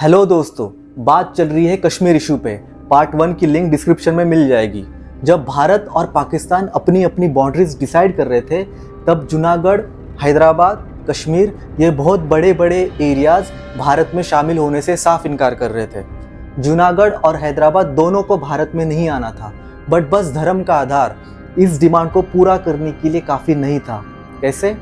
Hello दोस्तों, बात चल रही है कश्मीर इशू पे। पार्ट 1 की लिंक डिस्क्रिप्शन में मिल जाएगी। जब भारत और पाकिस्तान अपनी अपनी बाउंड्रीज डिसाइड कर रहे थे, तब जूनागढ़, हैदराबाद, कश्मीर ये बहुत बड़े बड़े एरियाज भारत में शामिल होने से साफ इनकार कर रहे थे। जूनागढ़ और हैदराबाद दोनों को भारत में नहीं आना था, बट बस धर्म का आधार इस डिमांड को पूरा करने के लिए काफ़ी नहीं था। कैसे?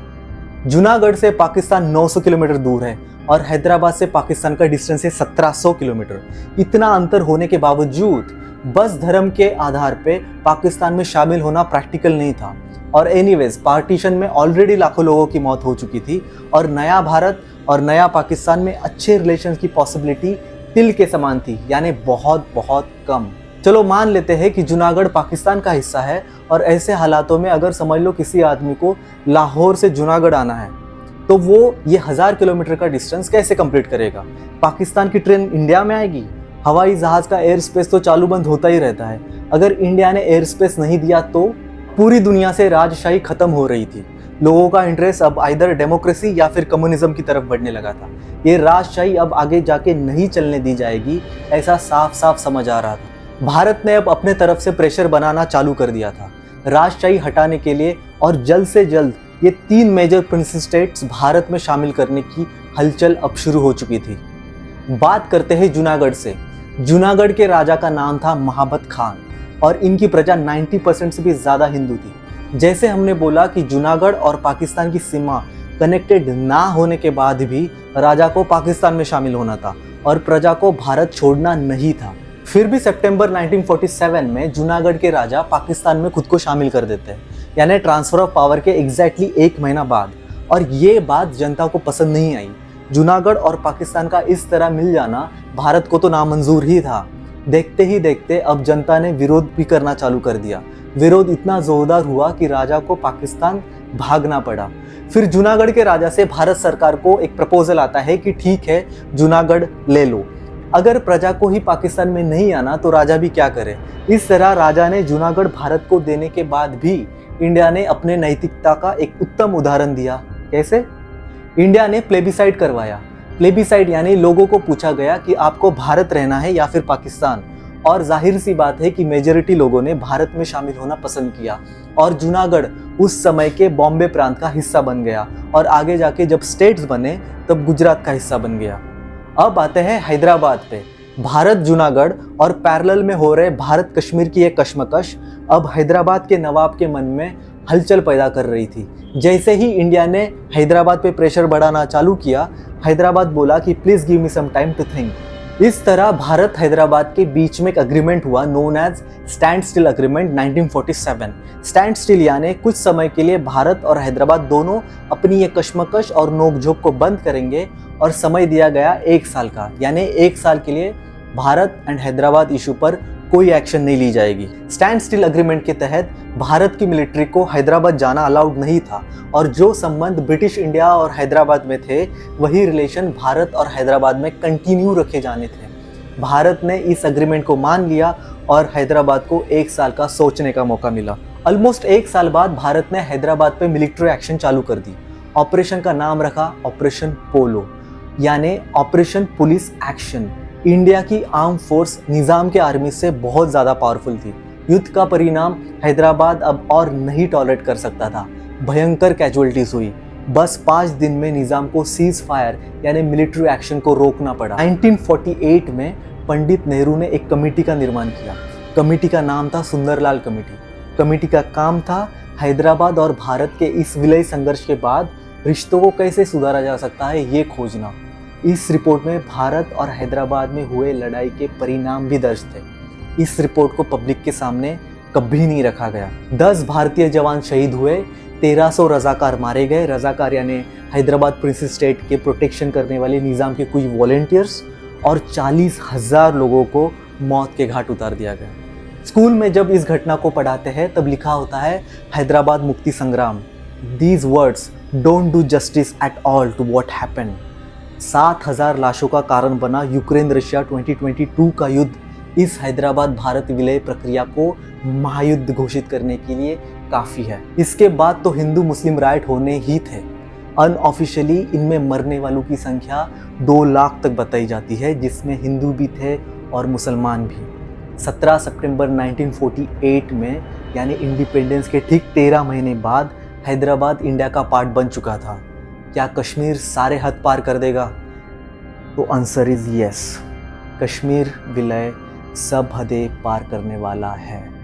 जूनागढ़ से पाकिस्तान 900 किलोमीटर दूर है और हैदराबाद से पाकिस्तान का डिस्टेंस है 1700 किलोमीटर। इतना अंतर होने के बावजूद बस धर्म के आधार पे पाकिस्तान में शामिल होना प्रैक्टिकल नहीं था। और एनीवेज, पार्टीशन में ऑलरेडी लाखों लोगों की मौत हो चुकी थी और नया भारत और नया पाकिस्तान में अच्छे रिलेशंस की पॉसिबिलिटी तिल के समान थी, यानी बहुत बहुत कम। चलो मान लेते हैं कि जूनागढ़ पाकिस्तान का हिस्सा है और ऐसे हालातों में अगर समझ लो किसी आदमी को लाहौर से जूनागढ़ आना है, तो वो ये 1000 किलोमीटर का डिस्टेंस कैसे कंप्लीट करेगा? पाकिस्तान की ट्रेन इंडिया में आएगी? हवाई जहाज का एयर स्पेस तो चालू बंद होता ही रहता है। अगर इंडिया ने एयर स्पेस नहीं दिया तो पूरी दुनिया से राजशाही खत्म हो रही थी। लोगों का इंटरेस्ट अब आइदर डेमोक्रेसी या फिर कम्युनिज्म की तरफ बढ़ने लगा था। ये राजशाही अब आगे जाके नहीं चलने दी जाएगी, ऐसा साफ साफ समझ आ रहा था। भारत ने अब अपने तरफ से प्रेशर बनाना चालू कर दिया था राजशाही हटाने के लिए, और जल्द से जल्द ये 3 मेजर प्रिंस स्टेट्स भारत में शामिल करने की हलचल अब शुरू हो चुकी थी। बात करते हैं जूनागढ़ से। जूनागढ़ के राजा का नाम था महाबत खान और इनकी प्रजा 90% से भी ज़्यादा हिंदू थी। जैसे हमने बोला कि जूनागढ़ और पाकिस्तान की सीमा कनेक्टेड ना होने के बाद भी राजा को पाकिस्तान में शामिल होना था और प्रजा को भारत छोड़ना नहीं था। फिर भी सितंबर 1947 में जूनागढ़ के राजा पाकिस्तान में खुद को शामिल कर देते हैं, यानी ट्रांसफर ऑफ पावर के एग्जैक्टली 1 महीना बाद। और ये बात जनता को पसंद नहीं आई। जूनागढ़ और पाकिस्तान का इस तरह मिल जाना भारत को तो नामंजूर ही था। देखते ही देखते अब जनता ने विरोध भी करना चालू कर दिया। विरोध इतना जोरदार हुआ कि राजा को पाकिस्तान भागना पड़ा। फिर जूनागढ़ के राजा से भारत सरकार को एक प्रपोजल आता है कि ठीक है, जूनागढ़ ले लो। अगर प्रजा को ही पाकिस्तान में नहीं आना तो राजा भी क्या करे। इस तरह राजा ने जूनागढ़ भारत को देने के बाद भी इंडिया ने अपने नैतिकता का एक उत्तम उदाहरण दिया। कैसे? इंडिया ने प्लेबिसाइड करवाया। प्लेबिसाइड यानी लोगों को पूछा गया कि आपको भारत रहना है या फिर पाकिस्तान, और जाहिर सी बात है कि मेजॉरिटी लोगों ने भारत में शामिल होना पसंद किया और जूनागढ़ उस समय के बॉम्बे प्रांत का हिस्सा बन गया और आगे जाके जब स्टेट्स बने तब गुजरात का हिस्सा बन गया। अब आते हैं हैदराबाद पे। भारत जूनागढ़ और पैरेलल में हो रहे भारत कश्मीर की एक कश्मकश अब हैदराबाद के नवाब के मन में हलचल पैदा कर रही थी। जैसे ही इंडिया ने हैदराबाद पे प्रेशर बढ़ाना चालू किया, हैदराबाद बोला कि please give me some time to think. इस तरह भारत हैदराबाद के बीच में एक अग्रीमेंट हुआ known as standstill agreement 1947। Standstill यानी कुछ समय के लिए भारत और हैदराबाद दोनों अपनी ये कश्मकश और नोकझोंक को बंद करेंगे और समय दिया गया 1 साल का, यानी 1 साल के लिए भारत एंड हैदराबाद इशू पर कोई एक्शन नहीं ली जाएगी। स्टैंड स्टिल अग्रीमेंट के तहत भारत की मिलिट्री को हैदराबाद जाना अलाउड नहीं था और जो संबंध ब्रिटिश इंडिया और हैदराबाद में थे वही रिलेशन भारत और हैदराबाद में कंटिन्यू रखे जाने थे। भारत ने इस अग्रीमेंट को मान लिया और हैदराबाद को 1 साल का सोचने का मौका मिला। ऑलमोस्ट 1 साल बाद भारत ने हैदराबाद पे मिलिट्री एक्शन चालू कर दी। ऑपरेशन का नाम रखा ऑपरेशन पोलो, यानी ऑपरेशन पुलिस एक्शन। इंडिया की आर्म फोर्स निज़ाम के आर्मी से बहुत ज़्यादा पावरफुल थी। युद्ध का परिणाम हैदराबाद अब और नहीं टॉलरेट कर सकता था। भयंकर कैजुअलिटीज हुई। बस 5 दिन में निज़ाम को सीज फायर यानी मिलिट्री एक्शन को रोकना पड़ा। 1948 में पंडित नेहरू ने एक कमेटी का निर्माण किया। कमेटी का नाम था सुंदरलाल कमेटी। कमेटी का काम था हैदराबाद और भारत के इस विलय संघर्ष के बाद रिश्तों को कैसे सुधारा जा सकता है ये खोजना। इस रिपोर्ट में भारत और हैदराबाद में हुए लड़ाई के परिणाम भी दर्ज थे। इस रिपोर्ट को पब्लिक के सामने कभी नहीं रखा गया। 10 भारतीय जवान शहीद हुए, 1300 रजाकार मारे गए। रजाकार यानी हैदराबाद प्रिंस स्टेट के प्रोटेक्शन करने वाले निज़ाम के कुछ वॉलेंटियर्स, और 40,000 लोगों को मौत के घाट उतार दिया गया। स्कूल में जब इस घटना को पढ़ाते हैं तब लिखा होता है हैदराबाद मुक्ति संग्राम। These words don't do justice at all to what happened। 7,000 लाशों का कारण बना यूक्रेन रशिया 2022 का युद्ध इस हैदराबाद भारत विलय प्रक्रिया को महायुद्ध घोषित करने के लिए काफ़ी है। इसके बाद तो हिंदू मुस्लिम राइट होने ही थे। अनऑफिशियली इनमें मरने वालों की संख्या 2 लाख तक बताई जाती है, जिसमें हिंदू भी थे और मुसलमान भी। 17 सितंबर 1948 में यानी इंडिपेंडेंस के ठीक 13 महीने बाद हैदराबाद इंडिया का पार्ट बन चुका था। क्या कश्मीर सारे हद पार कर देगा? तो आंसर इज यस, कश्मीर विलय सब हदें पार करने वाला है।